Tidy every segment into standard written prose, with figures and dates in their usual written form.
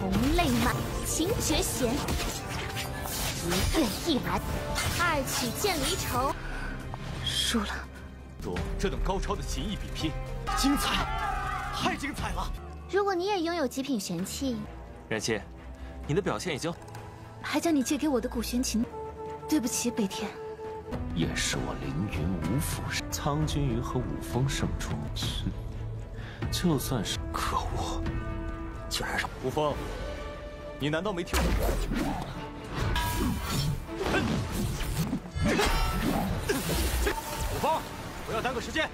同类满秦绝弦，一对一来，二曲剑离愁。输了。这等高超的琴艺比拼，精彩，太精彩了！如果你也拥有极品玄器，冉七，你的表现已经……还将你借给我的古玄琴，对不起，北天。也是我凌云无府苍君瑜和武风胜出，就算是可恶，竟然让武风，你难道没听？武风，不要耽搁时间。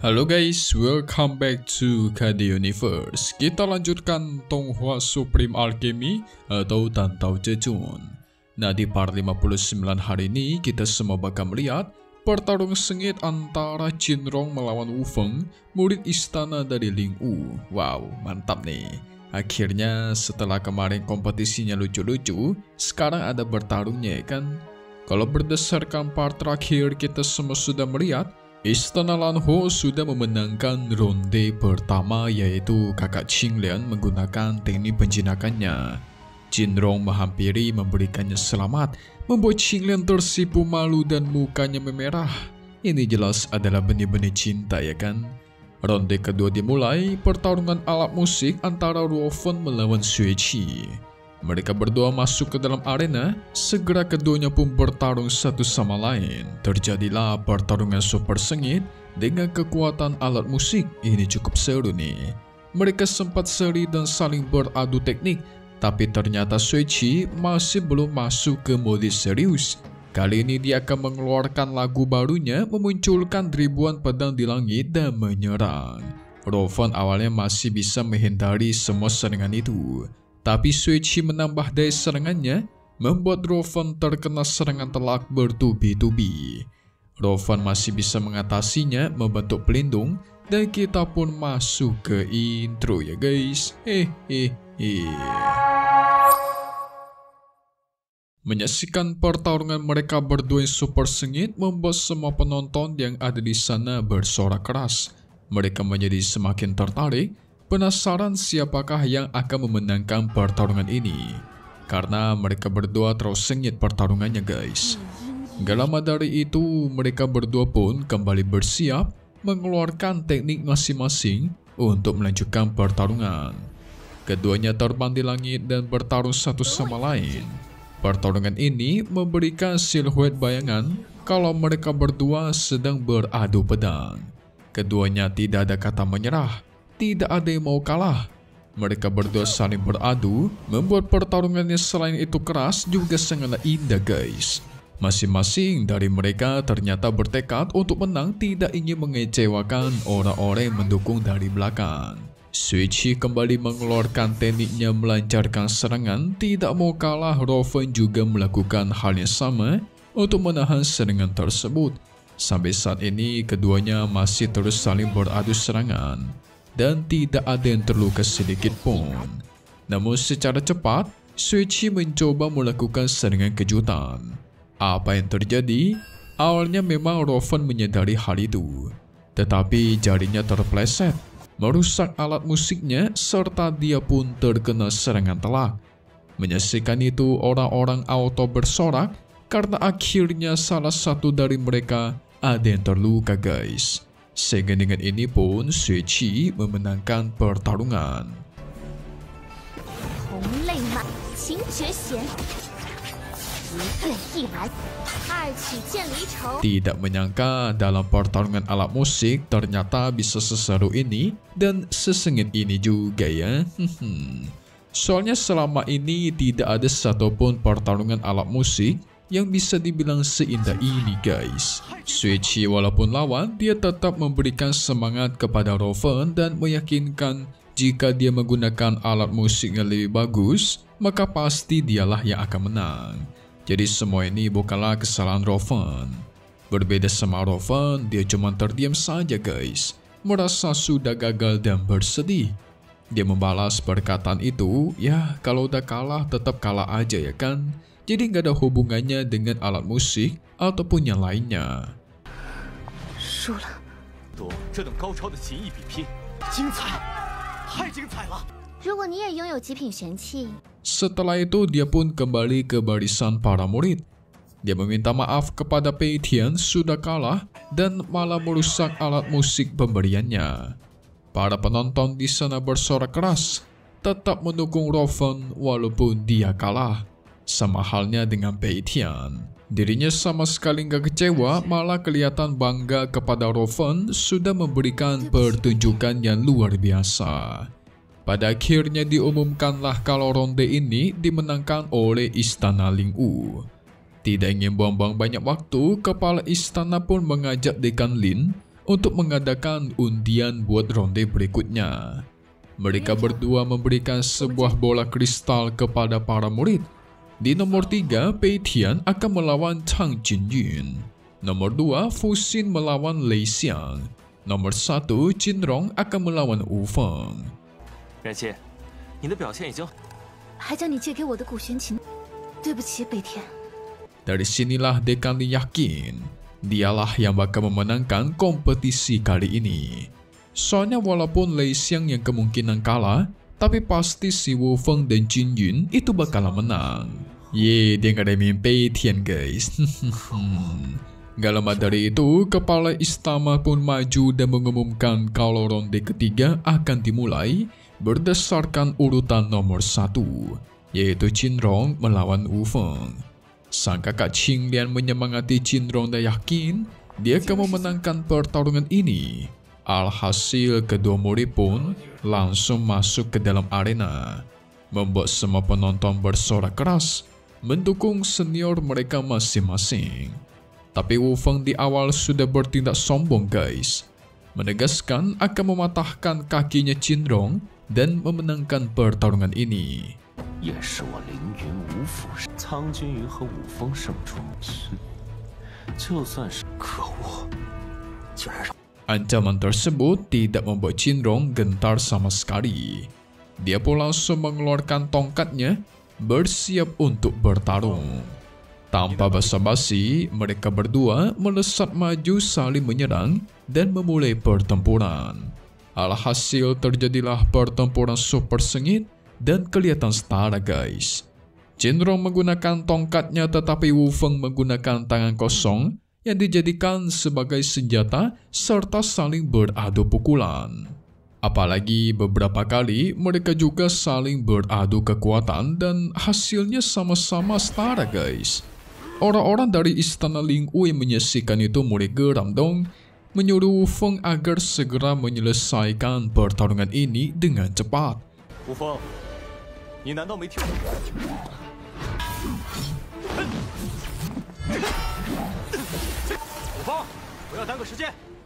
Halo guys, welcome back to KD Universe. Kita lanjutkan Tonghua Supreme Alchemy atau Tantau Jejun. Nah, di part 59 hari ini kita semua bakal melihat pertarungan sengit antara Jinrong melawan Wu Feng, murid istana dari Ling Wu. Wow, mantap nih. Akhirnya setelah kemarin kompetisinya lucu-lucu, sekarang ada bertarungnya ya kan? Kalau berdasarkan part terakhir kita semua sudah melihat Istana Lanho sudah memenangkan ronde pertama, yaitu kakak Qinglian menggunakan teknik penjinakannya. Jinrong menghampiri memberikannya selamat, membuat Qinglian tersipu malu dan mukanya memerah. Ini jelas adalah benih-benih cinta ya kan? Ronde kedua dimulai, pertarungan alat musik antara Ruofen melawan Xueqi. Mereka berdua masuk ke dalam arena, segera keduanya pun bertarung satu sama lain. Terjadilah pertarungan super sengit dengan kekuatan alat musik. Ini cukup seru nih. Mereka sempat seri dan saling beradu teknik, tapi ternyata Xueqi masih belum masuk ke mode serius. Kali ini dia akan mengeluarkan lagu barunya, memunculkan ribuan pedang di langit dan menyerang. Ruofen awalnya masih bisa menghindari semua serangan itu, tapi Xueqi menambah daya serangannya, membuat Ruofen terkena serangan telak bertubi-tubi. Ruofen masih bisa mengatasinya, membentuk pelindung, dan kita pun masuk ke intro ya guys. Menyaksikan pertarungan mereka berdua yang super sengit membuat semua penonton yang ada di sana bersorak keras. Mereka menjadi semakin tertarik, penasaran siapakah yang akan memenangkan pertarungan ini. Karena mereka berdua terus sengit pertarungannya guys. Gak lama dari itu, mereka berdua pun kembali bersiap mengeluarkan teknik masing-masing untuk melanjutkan pertarungan. Keduanya terbang di langit dan bertarung satu sama lain. Pertarungan ini memberikan siluet bayangan kalau mereka berdua sedang beradu pedang. Keduanya tidak ada kata menyerah, tidak ada yang mau kalah. Mereka berdua saling beradu, membuat pertarungannya selain itu keras juga sangatlah indah guys. Masing-masing dari mereka ternyata bertekad untuk menang, tidak ingin mengecewakan orang-orang yang mendukung dari belakang. Xueqi kembali mengeluarkan tekniknya melancarkan serangan, tidak mau kalah. Ruofen juga melakukan hal yang sama untuk menahan serangan tersebut. Sampai saat ini keduanya masih terus saling beradu serangan, dan tidak ada yang terluka sedikit pun. Namun secara cepat, Xueqi mencoba melakukan serangan kejutan. Apa yang terjadi? Awalnya memang Ruofen menyadari hal itu, tetapi jarinya terpleset, merusak alat musiknya, serta dia pun terkena serangan telak. Menyaksikan itu, orang-orang auto bersorak karena akhirnya salah satu dari mereka ada yang terluka guys. Sehingga dengan ini pun Xueqi memenangkan pertarungan. Tidak menyangka dalam pertarungan alat musik ternyata bisa seseru ini dan sesengit ini juga ya. Soalnya selama ini tidak ada satupun pertarungan alat musik yang bisa dibilang seindah ini guys. Xueqi walaupun lawan, dia tetap memberikan semangat kepada Ruofen dan meyakinkan jika dia menggunakan alat musik yang lebih bagus, maka pasti dialah yang akan menang. Jadi semua ini bukanlah kesalahan Ruofen. Berbeda sama Ruofen, dia cuma terdiam saja guys, merasa sudah gagal dan bersedih. Dia membalas perkataan itu, ya kalau udah kalah tetap kalah aja ya kan. Jadi nggak ada hubungannya dengan alat musik ataupun yang lainnya. 这等高超的琴艺比拼，精彩，太精彩了！如果你也拥有极品玄器， Setelah itu dia pun kembali ke barisan para murid. Dia meminta maaf kepada Pei Tian sudah kalah dan malah merusak alat musik pemberiannya. Para penonton di sana bersorak keras, tetap mendukung Roven walaupun dia kalah. Sama halnya dengan Pei Tian. Dirinya sama sekali nggak kecewa, malah kelihatan bangga kepada Roven sudah memberikan pertunjukan yang luar biasa. Pada akhirnya diumumkanlah kalau ronde ini dimenangkan oleh Istana Lingwu. Tidak ingin buang-buang banyak waktu, kepala istana pun mengajak Dekan Lin untuk mengadakan undian buat ronde berikutnya. Mereka berdua memberikan sebuah bola kristal kepada para murid. Di nomor 3, Pei Tian akan melawan Chang Jinyun. Nomor 2, Fu Xin melawan Lei Xiang. Nomor 1, Jin Rong akan melawan Wu Feng. 冉七，你的表现已经……还将你借给我的古玄琴，对不起，北天。 Dari sinilah Dekan Lin yakin dialah yang bakal memenangkan kompetisi kali ini. Soalnya walaupun Lei Xiang yang kemungkinan kalah, tapi pasti si Wu Feng dan Jin Yun itu bakalan menang. Ye, dia ngeremin Pei Tian guys. Gak lama dari itu, kepala istana pun maju dan mengumumkan kalau ronde ketiga akan dimulai berdasarkan urutan nomor 1, yaitu Jin Rong melawan Wu Feng. Sang kakak Qing Lian menyemangati Jin Rong dan yakin dia akan memenangkan pertarungan ini. Alhasil kedua murid pun langsung masuk ke dalam arena, membuat semua penonton bersorak keras mendukung senior mereka masing-masing. Tapi Wu Feng di awal sudah bertindak sombong guys, menegaskan akan mematahkan kakinya Jin Rong dan memenangkan pertarungan ini. 也是我凌云无府苍君瑜和武风胜出，就算是可恶，竟然让 Ancaman tersebut tidak membuat Jin Rong gentar sama sekali. Dia pun langsung mengeluarkan tongkatnya, bersiap untuk bertarung. Tanpa basa-basi, mereka berdua melesat maju saling menyerang dan memulai pertempuran. Alhasil terjadilah pertempuran super sengit dan kelihatan setara guys. Jin Rong menggunakan tongkatnya tetapi Wu Feng menggunakan tangan kosong yang dijadikan sebagai senjata serta saling beradu pukulan. Apalagi beberapa kali mereka juga saling beradu kekuatan dan hasilnya sama-sama setara guys. Orang-orang dari Istana Lingwu yang menyaksikan itu mulai geram dong, menyuruh Wu Feng agar segera menyelesaikan pertarungan ini dengan cepat. Wu Feng, 你难道没听？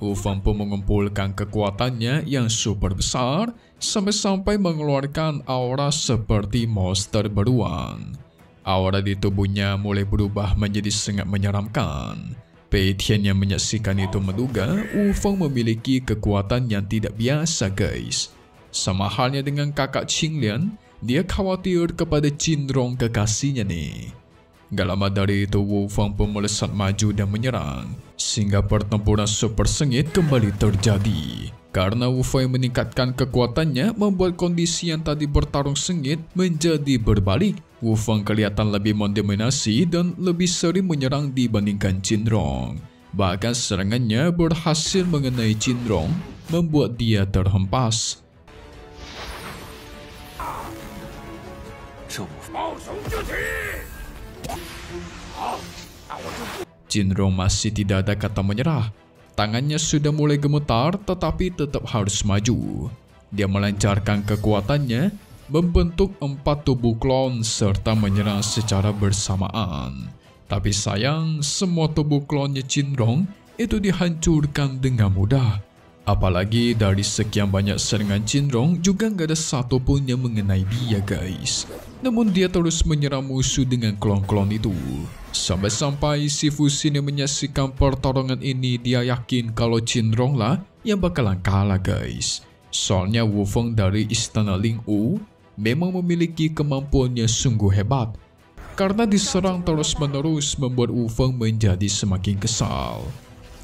Wu Feng pun mengumpulkan kekuatannya yang super besar sampai-sampai mengeluarkan aura seperti monster beruang. Aura di tubuhnya mulai berubah menjadi sangat menyeramkan. Pei Tian yang menyaksikan itu menduga Wu Feng memiliki kekuatan yang tidak biasa guys. Sama halnya dengan kakak Qing Lian, dia khawatir kepada Jin Rong kekasihnya nih. Gak lama dari itu Wu Feng pun melesat maju dan menyerang, sehingga pertempuran super sengit kembali terjadi. Karena Wu Feng meningkatkan kekuatannya membuat kondisi yang tadi bertarung sengit menjadi berbalik. Wu Feng kelihatan lebih mendominasi dan lebih sering menyerang dibandingkan Jin Rong. Bahkan serangannya berhasil mengenai Jin Rong, membuat dia terhempas. Jin Rong masih tidak ada kata menyerah. Tangannya sudah mulai gemetar tetapi tetap harus maju. Dia melancarkan kekuatannya, membentuk 4 tubuh klon serta menyerang secara bersamaan. Tapi sayang, semua tubuh klonnya Jin Rong itu dihancurkan dengan mudah. Apalagi dari sekian banyak serangan Jin Rong juga nggak ada satupun yang mengenai dia guys. Namun dia terus menyerang musuh dengan klon-klon itu. Sampai-sampai si Fu Xin yang menyaksikan pertarungan ini dia yakin kalau Jin Rong lah yang bakalan kalah guys. Soalnya Wu Feng dari Istana Lingwu memang memiliki kemampuan yang sungguh hebat. Karena diserang terus-menerus membuat Wu Feng menjadi semakin kesal.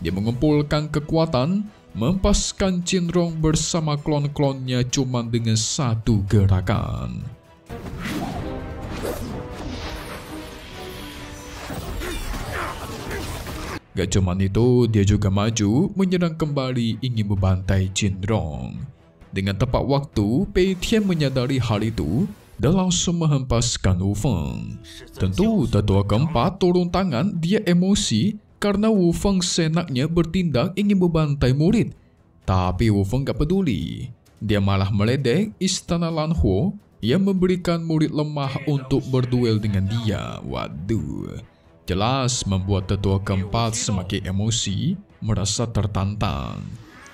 Dia mengumpulkan kekuatan mempaskan Cinrong bersama klon-klonnya cuma dengan satu gerakan. Gak cuman itu, dia juga maju menyerang kembali ingin membantai Cinrong. Dengan tepat waktu, Pei Tian menyadari hal itu dan langsung menghempaskan Wu Feng. Tentu tetua keempat turun tangan, dia emosi karena Wu Feng senaknya bertindak ingin membantai murid. Tapi Wu Feng gak peduli. Dia malah meledek istana Lan Huo yang memberikan murid lemah untuk berduel dengan dia. Waduh. Jelas membuat tetua keempat semakin emosi, merasa tertantang.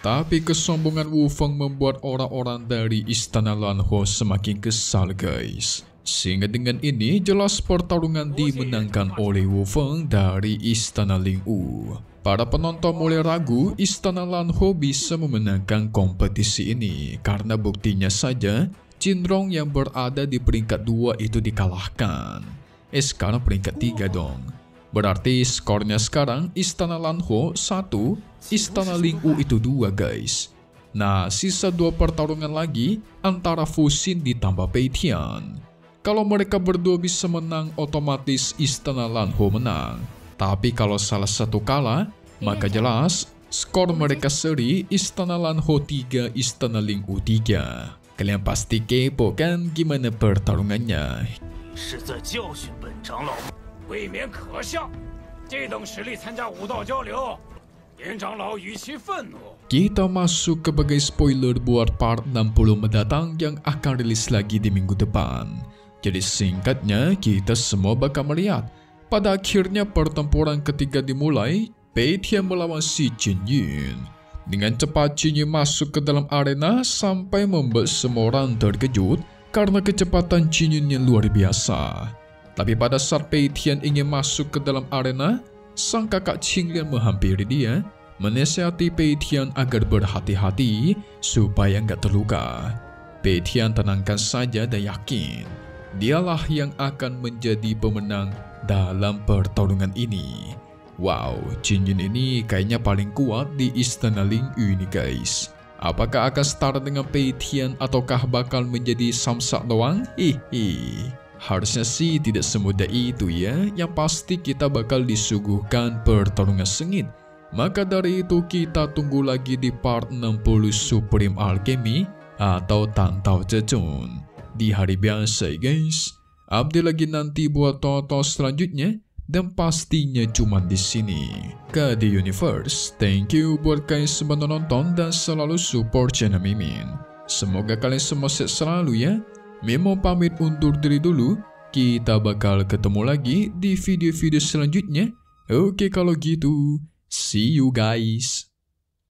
Tapi kesombongan Wu Feng membuat orang-orang dari istana Lan Huo semakin kesal guys. Sehingga dengan ini jelas pertarungan dimenangkan oleh Wu Feng dari istana Ling Wu. Para penonton mulai ragu istana Lan Huo bisa memenangkan kompetisi ini karena buktinya saja Cinrong yang berada di peringkat 2 itu dikalahkan. Sekarang peringkat 3 dong. Berarti skornya sekarang istana Lan Huo 1, istana Ling Wu itu 2 guys. Nah, sisa 2 pertarungan lagi antara Fu Xin ditambah Pei Tian. Kalau mereka berdua bisa menang, otomatis istana Lan Huo menang. Tapi kalau salah satu kalah, maka jelas skor mereka seri, istana Lan Huo 3, istana Ling Wu 3. Kalian pasti kepo kan gimana pertarungannya? 是在教训本长老，未免可笑。这等实力参加武道交流，严长老与其愤怒。 Kita masuk ke bagai spoiler buat part 60 mendatang yang akan rilis lagi di minggu depan. Jadi singkatnya, kita semua bakal melihat pada akhirnya pertempuran ketiga dimulai, Pei Tian melawan si Qin Yun. Dengan cepat Qin Yun masuk ke dalam arena sampai membuat semua orang terkejut karena kecepatan Qin Yun yang luar biasa. Tapi pada saat Pei Tian ingin masuk ke dalam arena, sang kakak Qing Lian menghampiri dia, menasihati Pei Tian agar berhati-hati supaya nggak terluka. Pei Tian tenangkan saja dan yakin, dialah yang akan menjadi pemenang dalam pertarungan ini. Wow, Qin Yun ini kayaknya paling kuat di istana Ling Yu ini guys. Apakah akan setara dengan Pei Tian ataukah bakal menjadi samsak doang? Harusnya sih tidak semudah itu ya. Yang pasti kita bakal disuguhkan pertarungan sengit. Maka dari itu kita tunggu lagi di part 60 Supreme Alchemy atau Tantau Cecun di hari biasa guys. Update lagi nanti buat tonton selanjutnya. Dan pastinya cuma di sini, KD Universe. Thank you buat kalian semua nonton dan selalu support channel Mimin. Semoga kalian semua sehat selalu ya. Mimin pamit undur diri dulu. Kita bakal ketemu lagi di video-video selanjutnya. Oke kalau gitu, see you guys.